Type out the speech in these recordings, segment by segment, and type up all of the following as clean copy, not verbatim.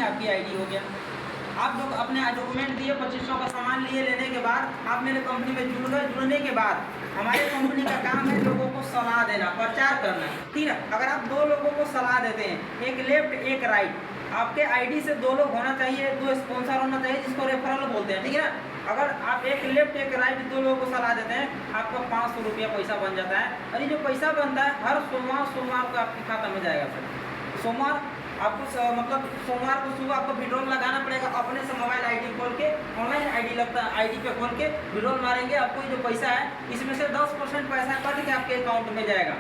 आपकी आईडी हो गया। आप लोग अपने डॉक्यूमेंट दिए, 2500 का सामान लिए, लेने के बाद आप मेरे कंपनी में जुड़ गए। जुड़ने के बाद हमारे कंपनी का काम है लोगों को सलाह देना, प्रचार करना, ठीक है। अगर आप 2 लोगों को सलाह देते हैं, एक लेफ्ट एक राइट, आपके आईडी से 2 लोग होना चाहिए, 2 स्पॉन्सर होना चाहिए, जिसको रेफरल बोलते हैं, ठीक है ना। अगर आप एक लेफ्ट एक राइट 2 लोगों को सलाह देते हैं, आपका 500 रुपया पैसा बन जाता है। और ये जो पैसा बनता है हर सोमवार को आपके खाता में जाएगा सर। सोमवार आपको मतलब सोमवार को सुबह आपको विड्रॉल लगाना पड़ेगा अपने से मोबाइल आईडी खोल के, ऑनलाइन आईडी लगता है, आईडी पे खोल के विड्रॉल मारेंगे। आपको जो पैसा है इसमें से 10% पैसा कट के आपके अकाउंट में जाएगा।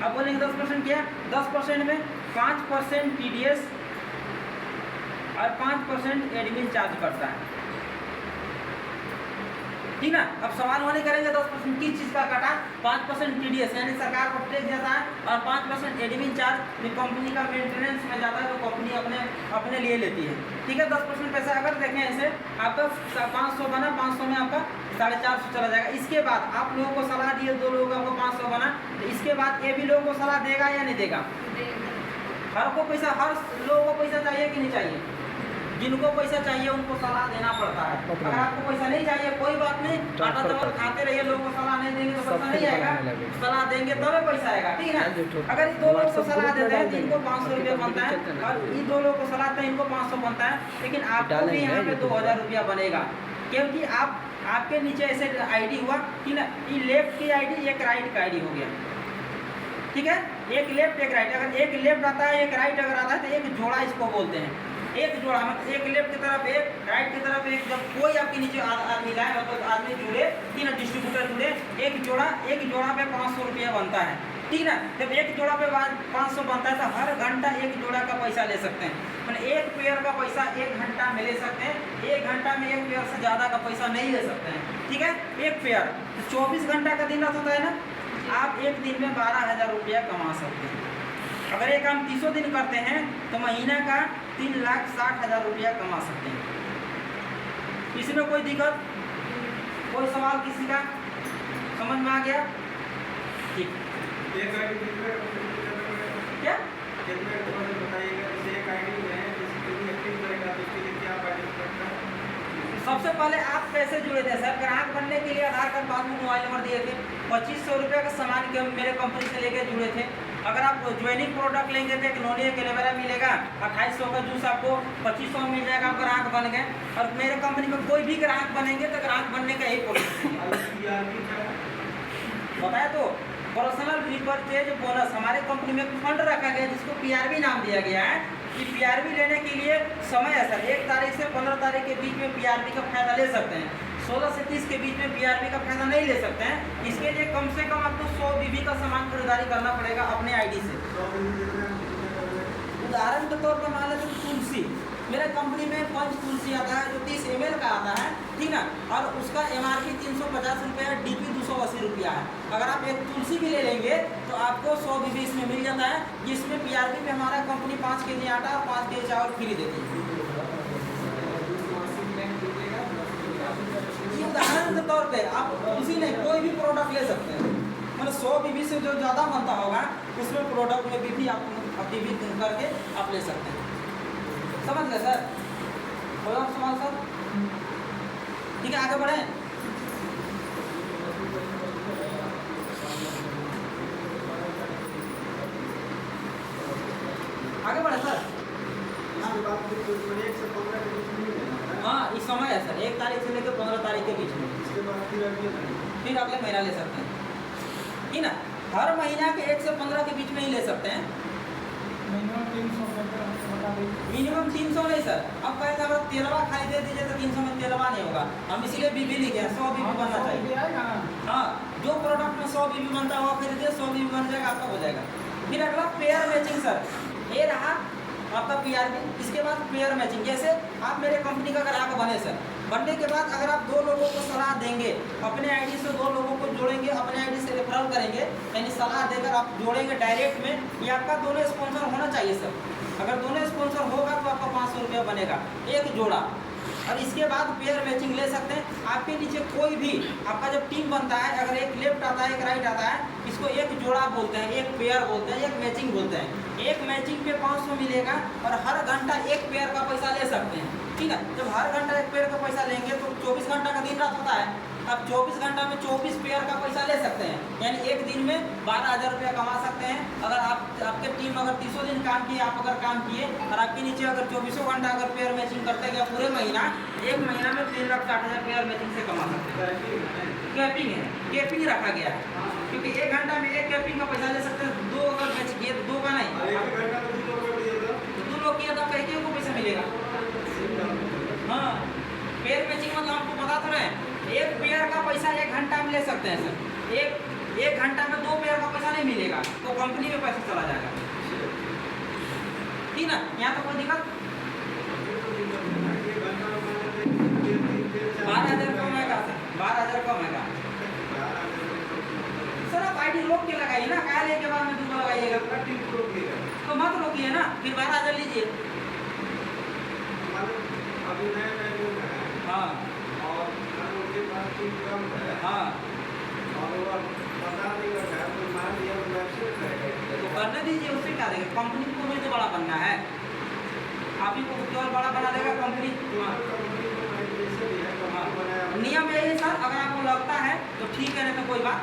अब बोलेंगे 10% क्या? 10% में 5% TDS और 5% एडमिन चार्ज करता है, ठीक ना। अब सवाल होने करेंगे 10% किस चीज़ का काटा? 5% TDS यानी सरकार को टैक्स जाता है, और 5% एडमिन चार्ज जो कंपनी का मेंटेनेंस में जाता है, तो कंपनी अपने लिए लेती है, ठीक है। 10% पैसा अगर देखें ऐसे, आपका 500 बना, 500 में आपका 450 चला जाएगा। इसके बाद आप लोगों को सलाह दिए, 2 लोगों को 500 बना, तो इसके बाद ये भी लोगों को सलाह देगा या नहीं देगा? हर लोगों को पैसा चाहिए कि नहीं चाहिए? जिनको पैसा चाहिए उनको सलाह देना पड़ता है। अगर आपको पैसा नहीं चाहिए कोई बात नहीं, आटा चावल खाते रहिए, लोगों को सलाह नहीं देंगे तो पैसा नहीं आएगा, सलाह देंगे तब पैसा आएगा, ठीक है। अगर इस 2 लोगों को सलाह देते हैं तो इनको 500 रुपया बनता है, और इन 2 लोगों को सलाह देते हैं इनको 500 बनता है, लेकिन आपको भी यहाँ पे 2000 रुपया बनेगा, क्योंकि आपके नीचे ऐसे आईडी हुआ, ठीक है। ये लेफ्ट की आईडी, एक राइट का आईडी हो गया, ठीक है। एक लेफ्ट एक राइट, अगर एक लेफ्ट आता है एक राइट अगर आता है तो एक जोड़ा इसको बोलते हैं। एक जोड़ा मतलब एक लेफ्ट की तरफ एक, राइट की तरफ एक, जब कोई आपके नीचे आदमी लाए मतलब आदमी जुड़े, ठीक है, डिस्ट्रीब्यूटर जुड़े, एक जोड़ा पे 500 रुपया बनता है, ठीक ना। जब एक जोड़ा पे 500 बनता है तो हर घंटा एक जोड़ा का पैसा ले सकते हैं, मतलब एक पेयर का पैसा 1 घंटा में ले सकते हैं। 1 घंटा में एक पेयर से ज़्यादा का पैसा नहीं ले सकते हैं, ठीक है। एक पेयर 24 घंटा का दिन होता है ना, आप एक दिन में 12,000 रुपया कमा सकते हैं। अगर ये काम 300 दिन करते हैं तो महीना का 3,60,000 रुपया कमा सकते हैं। इसमें कोई दिक्कत, कोई सवाल किसी का समझ में आ गया? ठीक, क्या सबसे पहले आप कैसे जुड़े थे सर? ग्राहक बनने के लिए आधार कार्ड, पासबुक, मोबाइल नंबर दिए थे, 2500 रुपये का सामान के मेरे कंपनी से लेके जुड़े थे। अगर आप ज्वाइनिंग प्रोडक्ट लेंगे तो एक नोनी एक एलोवेरा मिलेगा, 2800 का जूस आपको 2500 में मिल जाएगा, आप ग्राहक बन गए। और मेरे कंपनी में कोई भी ग्राहक बनेंगे तो ग्राहक बनने का यही पॉलिसी बताया। तो पर्सनल रिपरचेज बोनस हमारे कंपनी में फंड रखा गया जिसको PRB नाम दिया गया है कि PRB लेने के लिए समय है सर, 1 तारीख से 15 तारीख के बीच में PRB का फायदा ले सकते हैं। 16 से 30 के बीच में PRB का फायदा नहीं ले सकते हैं। इसके लिए कम से कम आपको 100 BB का सामान खरीदारी करना पड़ेगा अपने आईडी से। उदाहरण के तौर पर मान लेते तुलसी, मेरे कंपनी में पंच तुलसी आता है जो 30 ml का आता है, ठीक है, और उसका MRP 350 रुपया, DP 280 रुपया है। अगर आप एक तुलसी भी ले लेंगे तो आपको 100 BB इसमें मिल जाता है, जिसमें PRB में हमारा कंपनी 5 kg आटा और 5 kg चावल फ्री देती है। उदाहरण के तौर पे आप तुलसी नहीं कोई भी प्रोडक्ट ले सकते हैं, मतलब 100 BB से जो ज़्यादा बनता होगा उसमें प्रोडक्ट में BB आप BB करके आप ले सकते हैं। समझ गए सर? कोई और सवाल सर? ठीक है, आगे बढ़े। आगे बढ़े सर। हाँ, इस समय है सर, 1 तारीख से लेकर 15 तारीख के बीच में, फिर अगले महीना ले सकते हैं, ठीक ना। हर महीना के 1 से 15 के बीच में ही ले सकते हैं। मिनिमम 300 नहीं सर, अब कहेंगे अगर 13वां खाली दे दीजिए तो 300 में 13वां नहीं होगा, हम इसीलिए BB लिखे हैं, 100 BB बनना चाहिए। हाँ, जो प्रोडक्ट में 100 BB बनता है वो खरीदिए, 100 BB बन जाएगा, आपका हो जाएगा। फिर अगला पेयर मैचिंग सर, ये रहा आपका PRB। इसके बाद पेयर मैचिंग, जैसे आप मेरे कंपनी का ग्राहक बने सर, बनने के बाद अगर आप 2 लोगों को सलाह देंगे, अपने आईडी से 2 लोगों को जोड़ेंगे, अपने आईडी से रेफरल करेंगे, यानी सलाह देकर आप जोड़ेंगे डायरेक्ट में, ये आपका दोनों स्पॉन्सर होना चाहिए सर। अगर दोनों स्पॉन्सर होगा तो आपका 500 रुपया बनेगा एक जोड़ा। और इसके बाद पेयर मैचिंग ले सकते हैं। आपके नीचे कोई भी आपका जब टीम बनता है, अगर एक लेफ्ट आता है एक राइट आता है, इसको एक जोड़ा बोलते हैं, एक पेयर बोलते हैं, एक मैचिंग बोलते हैं। एक मैचिंग पे 500 मिलेगा और हर घंटा एक पेयर का पैसा सकते हैं, ठीक है। जब हर घंटा एक पेयर का पैसा लेंगे तो 24 घंटा का दिन रात होता है। अब 24 घंटा में 24 पेयर का पैसा ले सकते हैं, यानी एक दिन में 12,000 रुपया कमा सकते हैं। अगर आपके टीम अगर 30 दिन काम किए, आप अगर काम किए और आपके नीचे अगर 24 घंटा अगर पेयर मैचिंग करते गए पूरे महीना, एक महीना में 3,60,000 पेयर मैचिंग से कमा सकते हैं। कैपिंग है, कैपिंग रखा गया है, क्योंकि एक घंटा में एक कैपिंग का पैसा ले सकते हैं। 2 अगर मैच किए तो 2 का नहीं, 2 लोग किया तो एक को पैसा मिलेगा। हाँ, पेयर मैचिंग मतलब आपको पता तो है, एक पेयर का पैसा एक घंटा में ले सकते हैं सर। एक घंटा में 2 पेयर का पैसा नहीं मिलेगा, तो कंपनी में पैसा चला जाएगा, ठीक ना। यहाँ तो कोई दिक्कत 12,000 कमाएगा सर, 12,000 कमाएगा सर। आप आईडी रोक के लगाइए ना, क्या लेके बाद में दूसरा लगाइएगा तो मत रोकिए ना, फिर 12,000 लीजिए। हाँ हाँ, तो करने दीजिए, उससे क्या देगा। कंपनी को भी तो बड़ा बनना है, आप ही को केवल बड़ा बना देगा कंपनी। नियम यही है सर, अगर आपको लगता है तो ठीक है, नहीं तो कोई बात।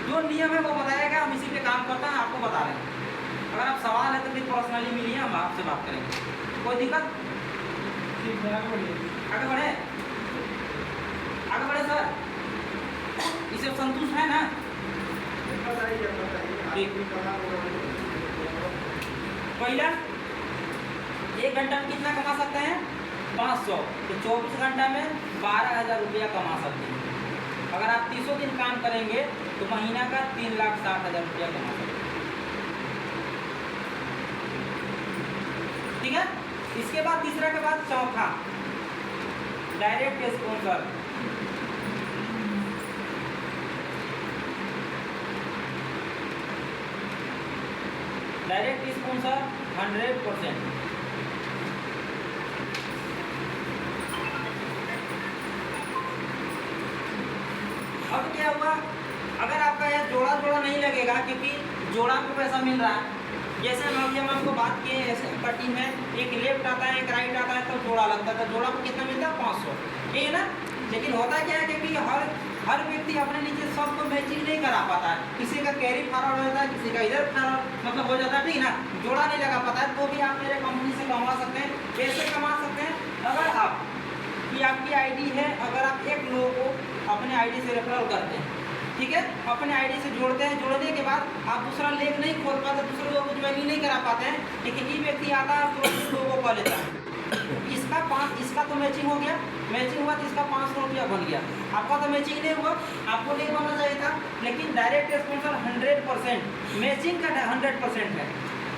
जो नियम है वो बताएगा, हम इसी पे काम करते हैं, आपको बता रहे हैं। अगर आप सवाल है तो फिर पर्सनली मिलिए, हम आपसे बात करेंगे, कोई दिक्कत। आगे बढ़े, आगे बढ़े सर, इसे संतुष्ट है ना। पहला 1 घंटा में कितना कमा सकते हैं, 500, तो 24 घंटा में 12,000 रुपया कमा सकते हैं। अगर आप 30 दिन काम करेंगे तो महीना का 3,60,000 रुपया कमा सकते हैं, ठीक है। इसके बाद तीसरा के बाद चौथा डायरेक्ट स्पॉन्सर। Direct sponsor 100%। अब क्या हुआ, अगर आपका यह जोड़ा नहीं लगेगा, क्योंकि जोड़ा को पैसा मिल रहा है। जैसे हम आपको बात किए, ऐसे पट्टी में एक लेफ्ट आता है एक राइट आता है तो जोड़ा लगता है, तो जोड़ा को कितना मिलता है, 500, ठीक है ना। लेकिन होता क्या है, क्योंकि हर व्यक्ति अपने नीचे सबको मैचिंग नहीं करा पाता है, किसी का कैरी फॉरवर्ड हो जाता है, किसी का इधर फॉरवर्ड मतलब हो जाता है, ठीक ना। जोड़ा नहीं लगा पाता है, तो भी आप मेरे कंपनी से कमा सकते हैं। कैसे कमा सकते हैं, अगर आपकी आईडी है, अगर आप एक लोगों को अपने आईडी से रेफरल करते हैं, ठीक है, अपने आईडी से जोड़ते हैं, जोड़ने के बाद आप दूसरा लेख नहीं खोल पाते, दूसरे लोगों को ज्वाइनिंग नहीं करा पाते हैं, लेकिन ये व्यक्ति आता है तो लोगों को कॉल लेता है, इसका तो मैचिंग हो गया, मैचिंग हुआ तो इसका 500 रुपया बन गया। आपका तो मैचिंग नहीं हुआ, आपको नहीं बनना चाहिए था, लेकिन डायरेक्ट स्पॉन्सर 100% मैचिंग का 100% है।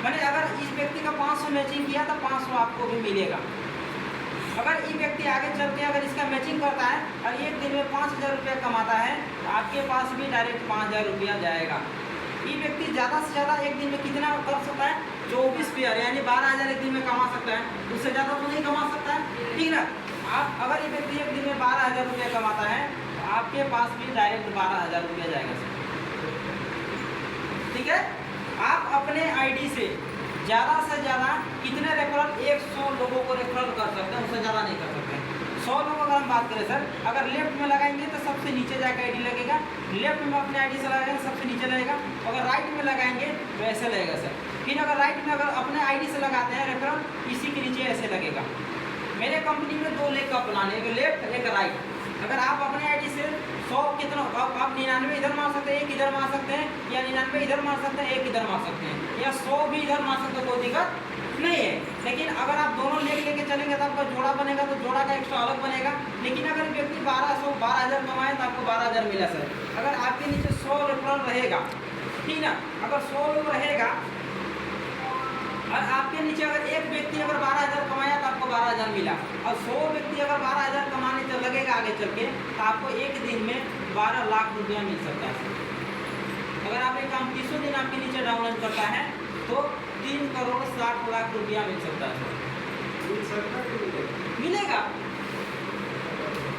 मैंने अगर इस व्यक्ति का 500 मैचिंग किया तो 500 आपको भी मिलेगा। अगर ये व्यक्ति आगे चल के अगर इसका मैचिंग करता है और एक दिन में 5,000 रुपया कमाता है, तो आपके पास भी डायरेक्ट 5,000 रुपया जाएगा। ये व्यक्ति ज़्यादा से ज़्यादा एक दिन में कितना कर सकता है, 24 पेयर, यानी 12,000 एक दिन में कमा सकता है, उससे ज़्यादा तो नहीं कमा सकता है, ठीक ना। आप अगर ये व्यक्ति एक दिन में 12,000 रुपया कमाता है तो आपके पास भी डायरेक्ट 12,000 रुपया जाएगा सर, ठीक है। आप अपने आईडी से ज़्यादा से ज़्यादा कितने रेफरल, 100 लोगों को रेफरल कर सकते हैं, उससे ज़्यादा नहीं कर सकते। 100 लोगों अगर हम बात करें सर, अगर लेफ्ट में लगाएंगे तो सबसे नीचे जाकर आईडी लगेगा, लेफ्ट में अपने आईडी से लगाएंगे सबसे नीचे लगेगा, अगर राइट में लगाएंगे तो ऐसे लगेगा सर। फिर अगर राइट में अगर अपने आईडी से लगाते हैं रेफरल, इसी के नीचे ऐसे लगेगा। मेरे कंपनी में 2 लेग का प्लान है, एक लेफ्ट एक राइट। अगर आप अपने आईडी से 100 कितना आप 99 इधर मार सकते हैं, 1 इधर मार सकते हैं, या 99 इधर मार सकते हैं, 1 इधर मार सकते हैं, या 100 भी इधर मार सकते हैं, कोई दिक्कत नहीं है। लेकिन अगर आप दोनों लेग लेके चलेंगे तो आपका जोड़ा बनेगा, तो जोड़ा का एक्स्ट्रा अलग बनेगा। लेकिन अगर व्यक्ति 12,000 कमाए तो आपको 12,000 मिला सर। अगर आपके नीचे 100 रेफरल रहेगा, ठीक ना, अगर 100 लोग रहेगा और आपके नीचे अगर एक व्यक्ति अगर 12,000 कमाया तो आपको 12,000 मिला, और 100 व्यक्ति अगर 12,000 कमाने चल लगेगा आगे चल के, तो आपको एक दिन में 12 लाख रुपया मिल सकता है। अगर आप एक काम 30 दिन आपके नीचे डाउनलोड करता है तो 3,60,00,000 रुपया मिल सकता है। मिलेगा,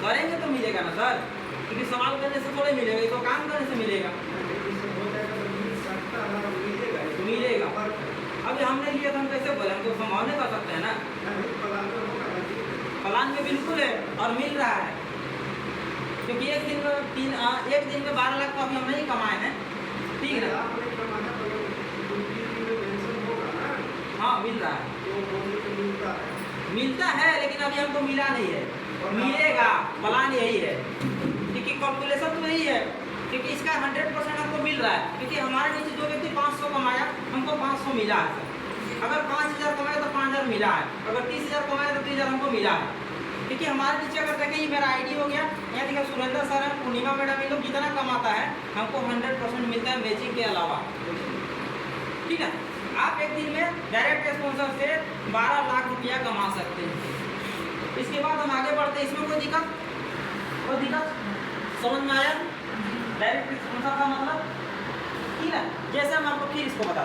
करेंगे तो मिलेगा ना सर, क्योंकि सवाल करने से थोड़े मिलेगा, ये तो काम करने से मिलेगा। मिलेगा, अभी हमने लिया तो हम कैसे बोले, हम तो संभावना कर सकते हैं ना। प्लान में बिल्कुल है और मिल रहा है, क्योंकि एक दिन में 12 लाख तो अभी हम नहीं कमाए हैं, ठीक है ना। हाँ मिल रहा है, मिलता है, लेकिन अभी हमको मिला नहीं है, मिलेगा, प्लान यही है, क्योंकि कैलकुलेशन तो यही है, क्योंकि इसका 100% हमको मिल रहा है, क्योंकि हमारे नीचे जो व्यक्ति 500 कमाया हमको 500 मिला है। अगर 5000 कमाया तो 5000 मिला है, अगर 30,000 कमाया तो 30,000 हमको मिला है, क्योंकि हमारे नीचे अगर देखें, ये मेरा आईडी हो गया, यहाँ देखिए सुरेंद्र सर है, पूर्णिमा मैडम, ये लोग जितना कमाता है हमको 100% मिलता है मैचिंग के अलावा, ठीक है। आप एक दिन में डायरेक्ट स्पॉन्सर से 12 लाख रुपया कमा सकते हैं। इसके बाद हम आगे बढ़ते हैं, इसमें कोई दिक्कत समझ में आया? डायरेक्ट स्पॉन्सर का मतलब, ठीक है। जैसे हम आपको फिर इसको बता